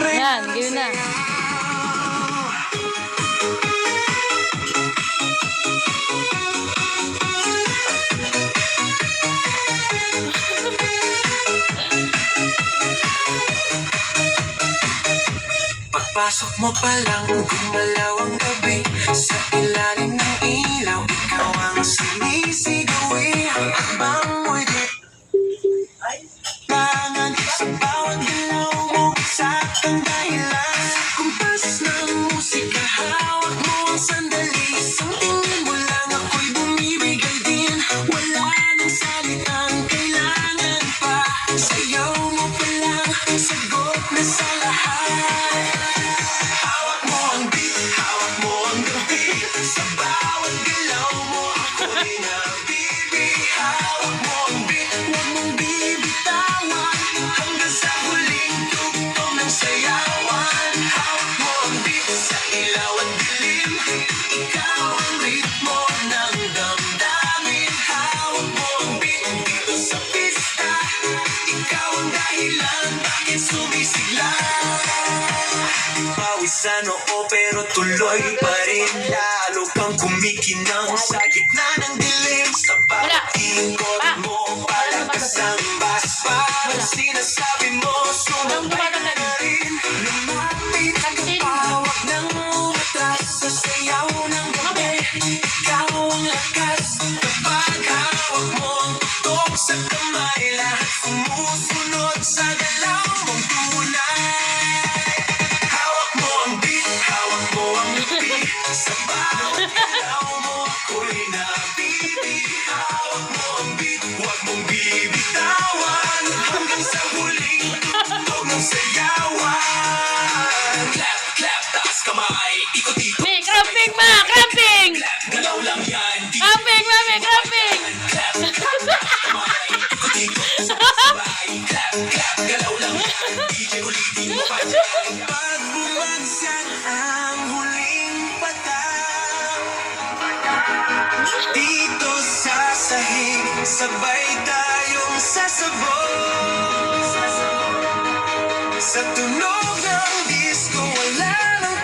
Yan, gawin na. Pagpasok mo pa lang, gumalaw ang gabi. Sa ilalim ng ilaw, ikaw ang sinisigawi. Ang akbang mo'y di tangan sa bawat galaw mo. Saktang dahilan, kumpas ng musika, hawak mo ang sandali. Isang tingin mo lang ako'y bumibigay din. Wala nang salitang kailangan pa. Sayaw mo pa lang, sagot na sa lahat. Hawak mo ang beat, hawak mo ang gabi. Sa bawat galaw mo ako'y nabibi. Hawak mo ang beat, huwag mong bibitawan. Hanggang sa huling tugtog ng sayawan. Hawak mo ang beat sa ilaw at dilim. Ikaw ang ritmo ng damdamin. Hawak mo ang beat dito sa pista. Ikaw ang dahilan bakit sumisigla. Pawisan oo pero tuloy pa rin. Lalo kang kumikinang sa gitna ng dilim. Sa bawat ikot mo palakas ang bas. Parang sinasabi mo sumabay ka na rin. Lumapit ang pawak ng umatras. Sa sayaw ng gabi ikaw ang lakas. Kapag hawak mo ang tutok sa kamay, lahat sumusunod sa galaw mong tunay. Hawak mo ang beat, hawak mo ang beat. Sa bawat galaw mo ako'y nabibi. Hawak mo ang beat, huwag mong bibitawan. Hanggang sa huling tugtog ng sayawan. Clap, clap, taas kamay, ikot-ikot. May cramping ma! Cramping! Clap, galaw lang yan. Cramping ma! May cramping! Clap, kamay, ikot-ikot. Sabay, clap, clap, galaw lang yan. DJ ulitin mo pa dyan. Pag bumagsak ang huling patang, dito sa sahig, sabay tayong sasabog. Sa tunog ng disco, wala nang